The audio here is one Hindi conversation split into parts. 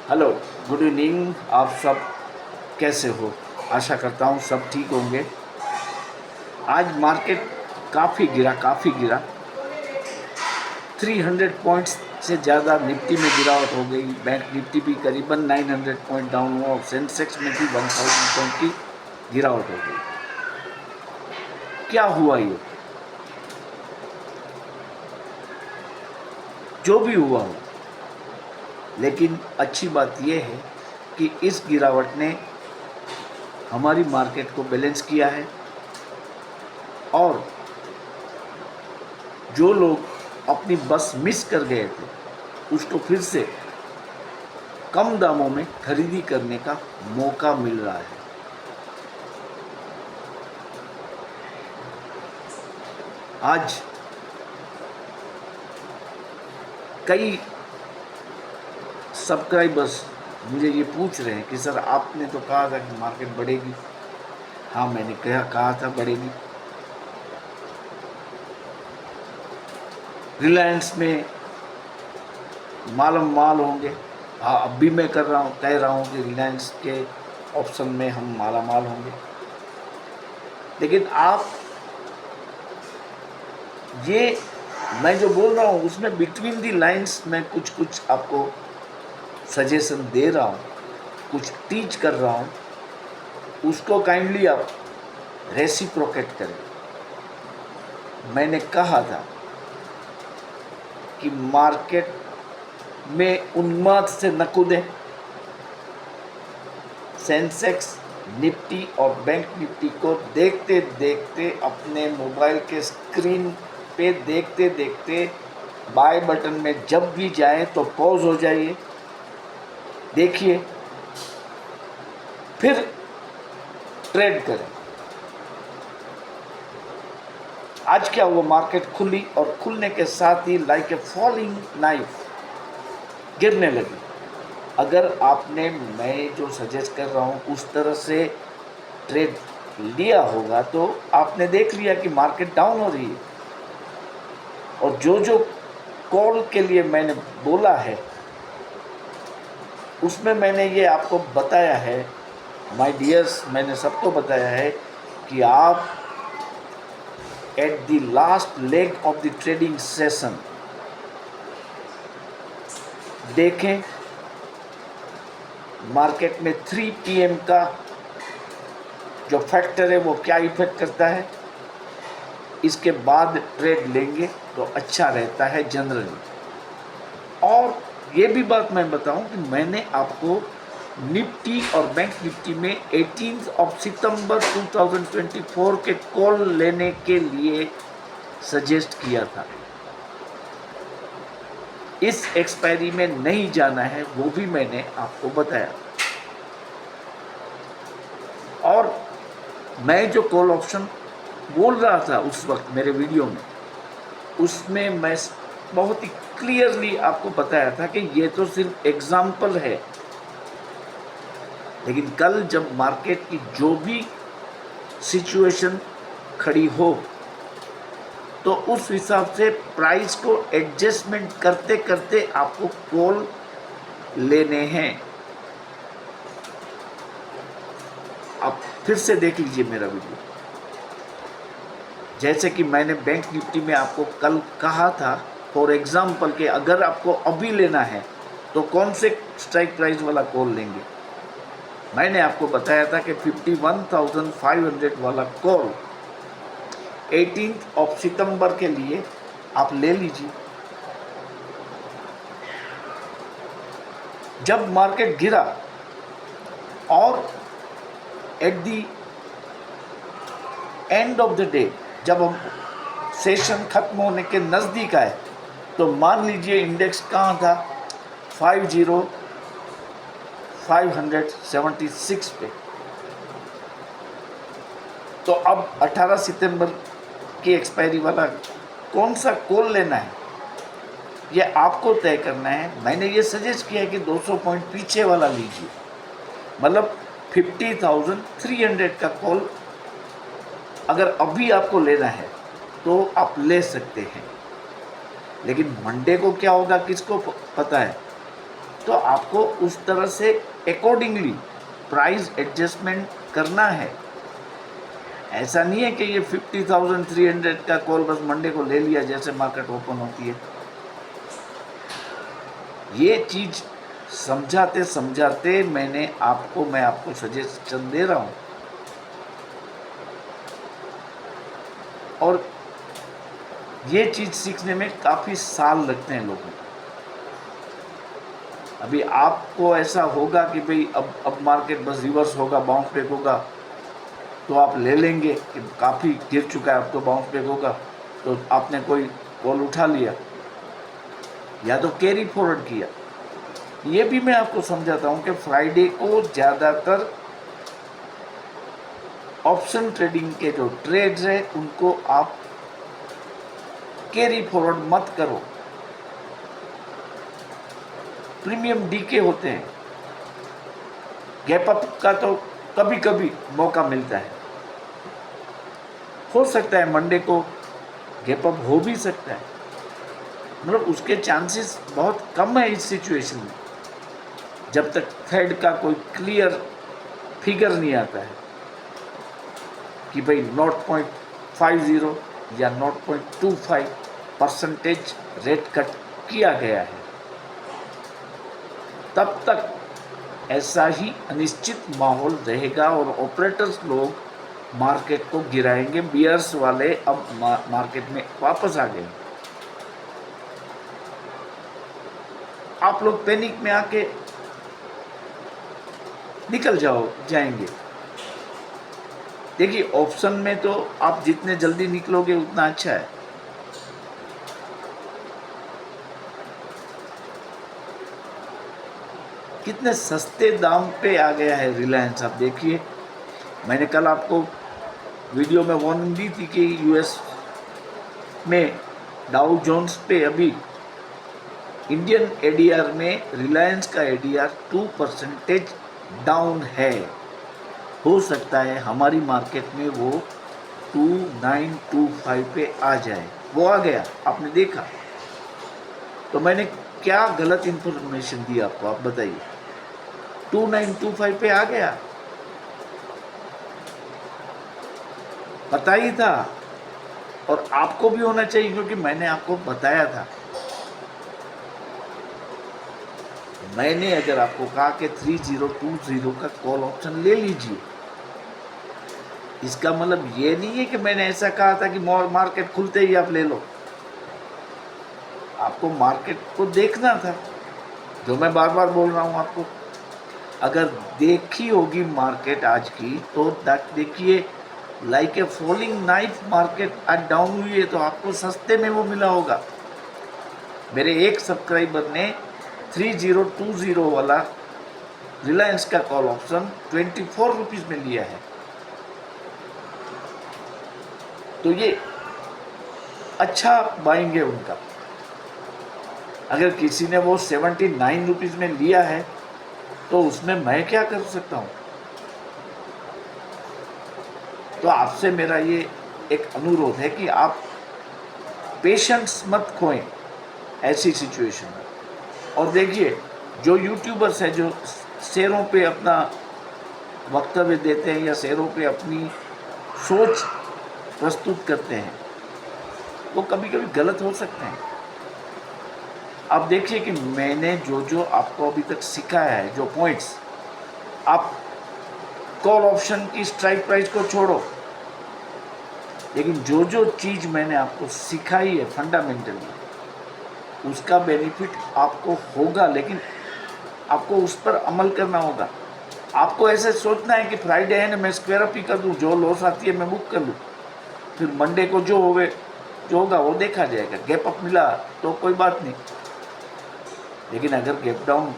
Hello, good evening. आप सब कैसे हो? आशा करता हूँ सब ठीक होंगे। आज मार्केट काफ़ी गिरा। 300 पॉइंट्स से ज़्यादा निफ्टी में गिरावट हो गई। बैंक निफ्टी भी करीबन 900 पॉइंट डाउन हुआ और सेंसेक्स में भी 1000 पॉइंट की गिरावट हो गई। क्या हुआ ये? जो भी हुआ हो, लेकिन अच्छी बात यह है कि इस गिरावट ने हमारी मार्केट को बैलेंस किया है और जो लोग अपनी बस मिस कर गए थे उसको फिर से कम दामों में खरीदी करने का मौका मिल रहा है। आज कई सब्सक्राइबर्स मुझे ये पूछ रहे हैं कि सर आपने तो कहा था कि मार्केट बढ़ेगी। हाँ, मैंने कहा था बढ़ेगी। रिलायंस में मालम माल होंगे। हाँ, अब भी मैं कह रहा हूँ कि रिलायंस के ऑप्शन में हम माला माल होंगे। लेकिन आप ये मैं जो बोल रहा हूँ उसमें बिटवीन दी लाइंस मैं कुछ आपको सजेशन दे रहा हूँ, कुछ टीच कर रहा हूँ, उसको काइंडली आप रेसिप्रोकेट करें। मैंने कहा था कि मार्केट में उन्माद से न कूदें। सेंसेक्स, निफ्टी और बैंक निफ्टी को देखते देखते अपने मोबाइल के स्क्रीन पे देखते देखते बाय बटन में जब भी जाए तो पॉज हो जाइए, देखिए, फिर ट्रेड करें। आज क्या हुआ? मार्केट खुली और खुलने के साथ ही लाइक ए फॉलिंग नाइफ गिरने लगी। अगर आपने मैं जो सजेस्ट कर रहा हूँ उस तरह से ट्रेड लिया होगा तो आपने देख लिया कि मार्केट डाउन हो रही है। और जो कॉल के लिए मैंने बोला है उसमें मैंने ये आपको बताया है, माय डियर्स, मैंने सबको बताया है कि आप at the last leg of the trading session देखें मार्केट में 3 PM का जो फैक्टर है वो क्या इफेक्ट करता है। इसके बाद ट्रेड लेंगे तो अच्छा रहता है जनरली। और ये भी बात मैं बताऊं कि मैंने आपको निफ्टी और बैंक निफ्टी में 18 सितंबर 2024 के कॉल लेने के लिए सजेस्ट किया था। इस एक्सपायरी में नहीं जाना है वो भी मैंने आपको बताया। और मैं जो कॉल ऑप्शन बोल रहा था उस वक्त मेरे वीडियो में, उसमें मैं बहुत ही क्लियरली आपको बताया था कि ये तो सिर्फ एग्जाम्पल है। लेकिन कल जब मार्केट की जो भी सिचुएशन खड़ी हो तो उस हिसाब से प्राइस को एडजस्टमेंट करते करते आपको कॉल लेने हैं। आप फिर से देख लीजिए मेरा वीडियो। जैसे कि मैंने बैंक निफ्टी में आपको कल कहा था फॉर एग्जाम्पल कि अगर आपको अभी लेना है तो कौन से स्ट्राइक प्राइस वाला कॉल लेंगे। मैंने आपको बताया था कि 51,500 वाला कॉल 18 सितंबर के लिए आप ले लीजिए। जब मार्केट गिरा और at the end of the day जब हम सेशन खत्म होने के नज़दीक आए तो मान लीजिए इंडेक्स कहाँ था, 5,576 पे। तो अब 18 सितंबर की एक्सपायरी वाला कौन सा कॉल लेना है ये आपको तय करना है। मैंने ये सजेस्ट किया है कि 200 पॉइंट पीछे वाला लीजिए, मतलब 50,300 का कॉल अगर अभी आपको लेना है तो आप ले सकते हैं। लेकिन मंडे को क्या होगा किसको पता है। तो आपको उस तरह से अकॉर्डिंगली प्राइस एडजस्टमेंट करना है। ऐसा नहीं है कि ये 50,300 का कॉल बस मंडे को ले लिया जैसे मार्केट ओपन होती है। ये चीज़ समझाते समझाते मैं आपको सजेशन दे रहा हूँ। और ये चीज़ सीखने में काफ़ी साल लगते हैं लोगों को। अभी आपको ऐसा होगा कि भाई अब मार्केट बस रिवर्स होगा, बाउंस बैक होगा, तो आप ले लेंगे कि काफ़ी गिर चुका है अब तो बाउंस बैक होगा, तो आपने कोई कॉल उठा लिया या तो कैरी फॉरवर्ड किया। ये भी मैं आपको समझाता हूँ कि फ्राइडे को ज़्यादातर ऑप्शन ट्रेडिंग के जो ट्रेड्स हैं उनको आप कैरी फॉरवर्ड मत करो। प्रीमियम डीके होते हैं, गैप अप का तो कभी कभी मौका मिलता है, हो सकता है मंडे को गैप अप हो भी सकता है, मतलब उसके चांसेस बहुत कम है इस सिचुएशन में, जब तक फेड का कोई क्लियर फिगर नहीं आता है कि भाई 0.50 या 0.25% रेट कट किया गया है। तब तक ऐसा ही अनिश्चित माहौल रहेगा और ऑपरेटर्स लोग मार्केट को गिराएंगे। बियर्स वाले अब मार्केट में वापस आ गए। आप लोग पैनिक में आके निकल जाएंगे। देखिए, ऑप्शन में तो आप जितने जल्दी निकलोगे उतना अच्छा है। कितने सस्ते दाम पे आ गया है रिलायंस। आप देखिए, मैंने कल आपको वीडियो में वार्निंग दी थी कि यूएस में डाउ जोन्स पे अभी इंडियन एडीआर में रिलायंस का एडीआर 2% डाउन है। हो सकता है हमारी मार्केट में वो 2925 पे आ जाए। वो आ गया, आपने देखा। तो मैंने क्या गलत इंफॉर्मेशन दी आपको, आप बताइए। 2925 पे आ गया, पता ही था। और आपको भी होना चाहिए, क्योंकि मैंने आपको बताया था। मैंने अगर आपको कहा कि 3020 का कॉल ऑप्शन ले लीजिए, इसका मतलब ये नहीं है कि मैंने ऐसा कहा था कि मार्केट खुलते ही आप ले लो। आपको मार्केट को देखना था, जो मैं बार बार बोल रहा हूँ आपको। अगर देखी होगी मार्केट आज की, तो देखिए like a falling knife market आज डाउन हुई है, तो आपको सस्ते में वो मिला होगा। मेरे एक सब्सक्राइबर ने 3020 वाला रिलायंस का कॉल ऑप्शन 24 रुपीज़ में लिया है। तो ये अच्छा बाइंग है उनका। अगर किसी ने वो 79 रुपीज़ में लिया है, तो उसमें मैं क्या कर सकता हूँ। तो आपसे मेरा ये एक अनुरोध है कि आप पेशेंस मत खोएं ऐसी सिचुएशन में। और देखिए, जो यूट्यूबर्स हैं जो शेयरों पे अपना वक्तव्य देते हैं या शेयरों पे अपनी सोच प्रस्तुत करते हैं, वो कभी कभी गलत हो सकते हैं। आप देखिए कि मैंने जो आपको अभी तक सिखाया है, जो पॉइंट्स, आप कॉल ऑप्शन की स्ट्राइक प्राइस को छोड़ो, लेकिन जो चीज़ मैंने आपको सिखाई है फंडामेंटली, उसका बेनिफिट आपको होगा। लेकिन आपको उस पर अमल करना होगा। आपको ऐसे सोचना है कि फ्राइडे है ना, मैं स्क्वायर अप ही कर दूँ, जो लॉस आती है मैं बुक कर लूँ, फिर मंडे को जो होगा वो देखा जाएगा। गैप अप मिला तो कोई बात नहीं, लेकिन अगर गैप डाउन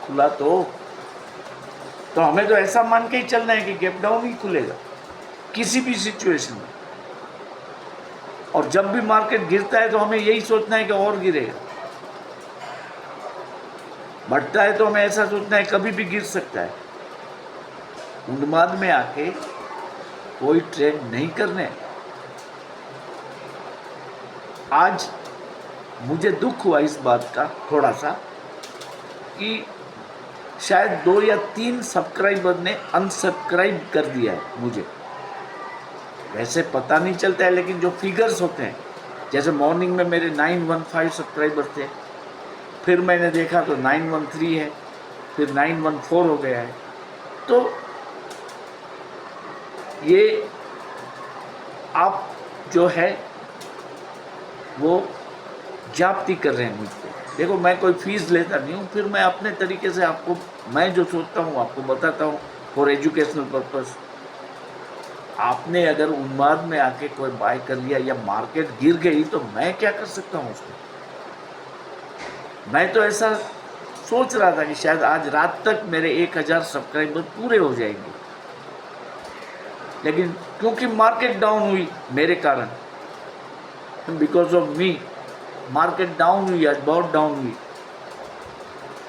खुला तो हमें तो ऐसा मान के ही चलना है कि गैप डाउन ही खुलेगा किसी भी सिचुएशन में। और जब भी मार्केट गिरता है तो हमें यही सोचना है कि और गिरेगा। बढ़ता है तो हमें ऐसा सोचना है कभी भी गिर सकता है। उन्माद में आके कोई ट्रेड नहीं करने। आज मुझे दुख हुआ इस बात का थोड़ा सा कि शायद 2 या 3 सब्सक्राइबर ने अनसब्सक्राइब कर दिया है मुझे। वैसे पता नहीं चलता है, लेकिन जो फिगर्स होते हैं, जैसे मॉर्निंग में मेरे 915 सब्सक्राइबर थे, फिर मैंने देखा तो 913 है, फिर 914 हो गया है। तो ये आप जो है वो जाप्ती कर रहे हैं मुझ पे। देखो, मैं कोई फीस लेता नहीं हूँ, फिर मैं अपने तरीके से आपको, मैं जो सोचता हूँ आपको बताता हूँ फॉर एजुकेशनल पर्पस। आपने अगर उन्माद में आके कोई बाय कर लिया या मार्केट गिर गई तो मैं क्या कर सकता हूँ उसको। मैं तो ऐसा सोच रहा था कि शायद आज रात तक मेरे 1000 सब्सक्राइबर पूरे हो जाएंगे, लेकिन क्योंकि मार्केट डाउन हुई मेरे कारण, because of me market down हुई, आज बहुत डाउन हुई,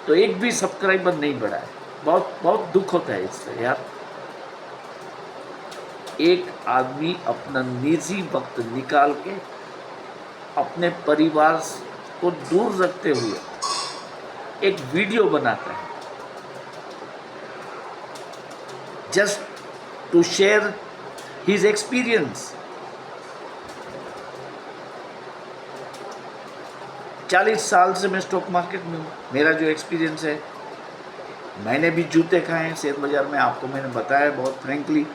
तो एक भी सब्सक्राइबर नहीं बढ़ा है। बहुत बहुत दुख होता है इससे यार। एक आदमी अपना निजी वक्त निकाल के अपने परिवार को दूर रखते हुए एक वीडियो बनाता है just to share his experience. 40 साल से मैं स्टॉक मार्केट में हूँ। मेरा जो एक्सपीरियंस है, मैंने भी जूते खाए हैं शेयर बाजार में, आपको मैंने बताया बहुत फ्रेंकली।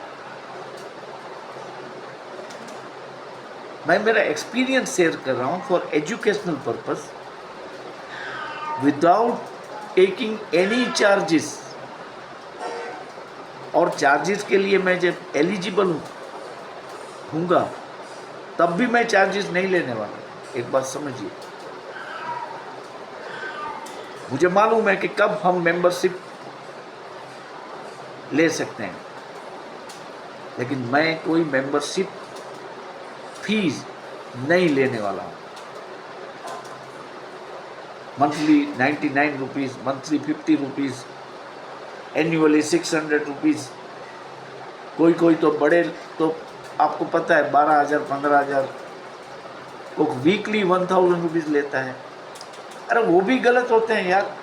मैं मेरा एक्सपीरियंस शेयर कर रहा हूँ for educational purpose, without taking any charges. और चार्जेस के लिए मैं जब एलिजिबल हूँगा तब भी मैं चार्जेस नहीं लेने वाला। एक बात समझिए, मुझे मालूम है कि कब हम मेंबरशिप ले सकते हैं, लेकिन मैं कोई मेंबरशिप फीस नहीं लेने वाला हूँ। Monthly 99 rupees, monthly 50 rupees, annually 600 rupees. कोई तो बड़े तो आपको पता है 12,000 15,000, वो वीकली 1000 रुपीज़ लेता है। अरे वो भी गलत होते हैं यार।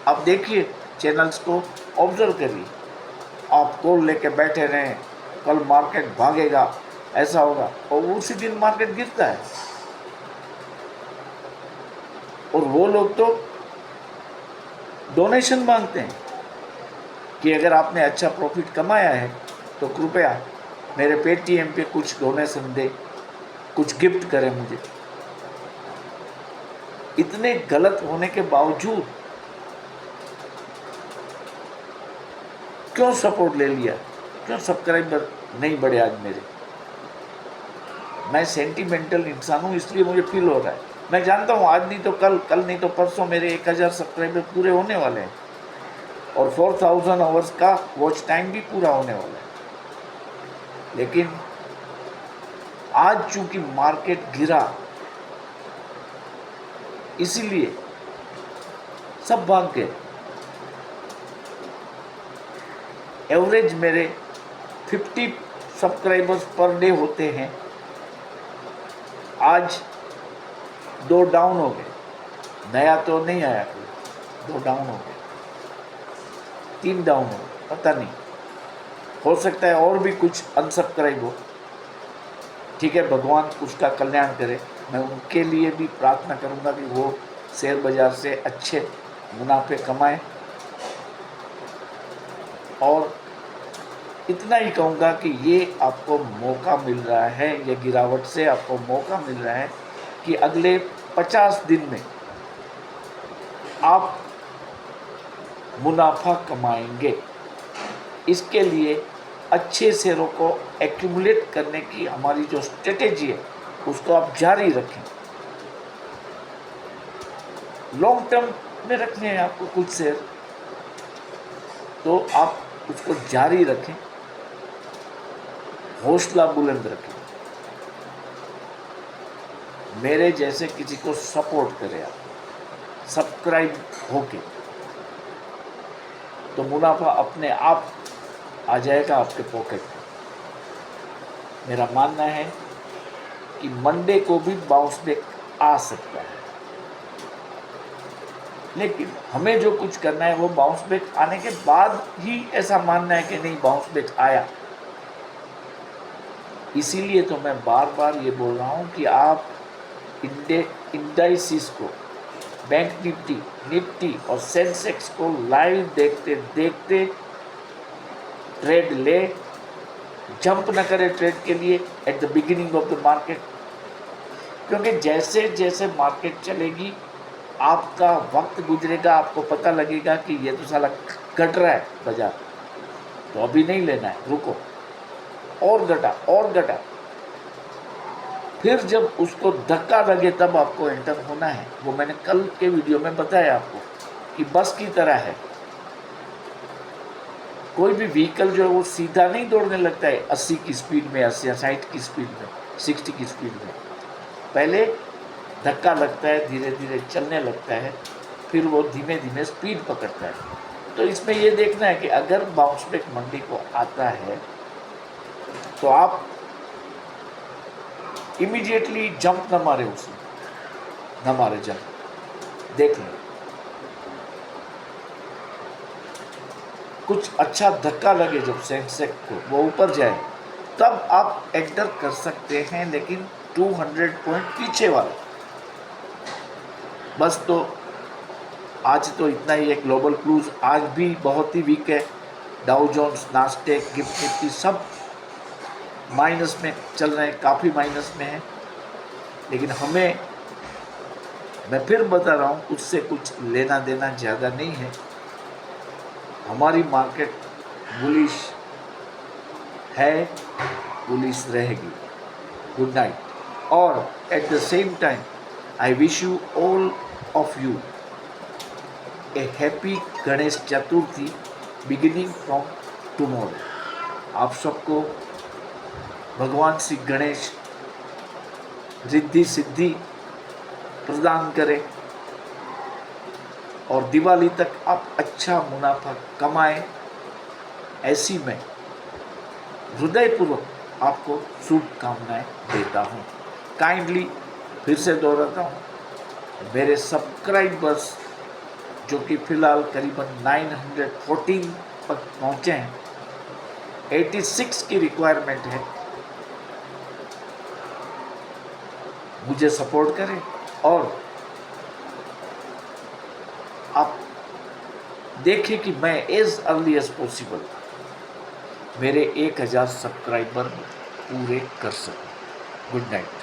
आप देखिए, चैनल्स को ऑब्जर्व करिए, आप कॉल लेके बैठे रहें, कल मार्केट भागेगा, ऐसा होगा, और उसी दिन मार्केट गिरता है। और वो लोग तो डोनेशन मांगते हैं कि अगर आपने अच्छा प्रॉफिट कमाया है तो कृपया मेरे पेटीएम पे कुछ डोनेशन दे, कुछ गिफ्ट करें मुझे। इतने गलत होने के बावजूद क्यों सपोर्ट ले लिया, क्यों सब्सक्राइबर नहीं बढ़े आज मेरे। मैं सेंटिमेंटल इंसान हूँ, इसलिए मुझे फील हो रहा है। मैं जानता हूँ आज नहीं तो कल, कल नहीं तो परसों मेरे 1000 सब्सक्राइबर पूरे होने वाले हैं और 4000 आवर्स का वॉच टाइम भी पूरा होने वाला है। लेकिन आज चूंकि मार्केट गिरा, इसीलिए सब भाग गए। एवरेज मेरे 50 सब्सक्राइबर्स पर डे होते हैं, आज 2 डाउन हो गए। नया तो नहीं आया कोई, 2 डाउन हो गए, 3 डाउन हो गए, पता नहीं, हो सकता है और भी कुछ अनसब्सक्राइब हो। ठीक है, भगवान उसका कल्याण करे। मैं उनके लिए भी प्रार्थना करूंगा कि वो शेयर बाजार से अच्छे मुनाफे कमाएं। और इतना ही कहूँगा कि ये आपको मौका मिल रहा है, ये गिरावट से आपको मौका मिल रहा है कि अगले 50 दिन में आप मुनाफा कमाएंगे। इसके लिए अच्छे शेयरों को एक्यूमुलेट करने की हमारी जो स्ट्रेटेजी है उसको आप जारी रखें। लॉन्ग टर्म में रखने हैं आपको कुछ शेयर, तो आप उसको जारी रखें, हौसला बुलंद रखें। मेरे जैसे किसी को सपोर्ट करें आप, सब्सक्राइब होके, तो मुनाफा अपने आप आ जाएगा आपके पॉकेट में। मेरा मानना है कि मंडे को भी बाउंस बैक आ सकता है। लेकिन हमें जो कुछ करना है वो बाउंस बैक आने के बाद ही ऐसा मानना है कि नहीं बाउंस बैक आया। इसीलिए तो मैं बार बार ये बोल रहा हूँ कि आप इंडाइसिस को, बैंक निफ्टी, निफ्टी और सेंसेक्स को लाइव देखते देखते ट्रेड ले, जंप न करें ट्रेड के लिए at the beginning of the market, क्योंकि जैसे जैसे मार्केट चलेगी आपका वक्त गुजरेगा, आपको पता लगेगा कि ये तो साला घट रहा है बाजार, तो अभी नहीं लेना है, रुको, और घटा और घटा, फिर जब उसको धक्का लगे तब आपको एंटर होना है। वो मैंने कल के वीडियो में बताया आपको कि बस की तरह है, कोई भी व्हीकल जो है वो सीधा नहीं दौड़ने लगता है 80 की स्पीड में, 80 या 60 की स्पीड में, 60 की स्पीड में। पहले धक्का लगता है, धीरे धीरे चलने लगता है, फिर वो धीमे धीमे स्पीड पकड़ता है। तो इसमें ये देखना है कि अगर बाउंस बैक मंडी को आता है तो आप इमीडिएटली जंप न मारे, उसे न मारे, जंप देख लें, कुछ अच्छा धक्का लगे जब सेंसेक्स को, वो ऊपर जाए, तब आप एंटर कर सकते हैं, लेकिन 200 पॉइंट पीछे वाला। बस तो आज तो इतना ही है। ग्लोबल क्रूज आज भी बहुत ही वीक है, Dow Jones, Nasdaq, GIFT Nifty सब माइनस में चल रहे हैं, काफ़ी माइनस में है। लेकिन मैं फिर बता रहा हूँ, उससे कुछ लेना देना ज़्यादा नहीं है। हमारी मार्केट बुलिश है, बुलिश रहेगी। Good night. और at the same time I wish you all of you a happy Ganesh Chaturthi beginning from tomorrow. आप सबको भगवान श्री गणेश रिद्धि सिद्धि प्रदान करें और दिवाली तक आप अच्छा मुनाफा कमाएं, ऐसी मैं हृदयपूर्वक आपको शुभकामनाएं देता हूं। काइंडली फिर से दोहराता हूं, मेरे सब्सक्राइबर्स जो कि फ़िलहाल करीबन 914 तक पहुँचे हैं, 86 की रिक्वायरमेंट है, मुझे सपोर्ट करें और आप देखें कि मैं एज अर्ली एज पॉसिबल मेरे 1000 सब्सक्राइबर पूरे कर सकूं। Good night.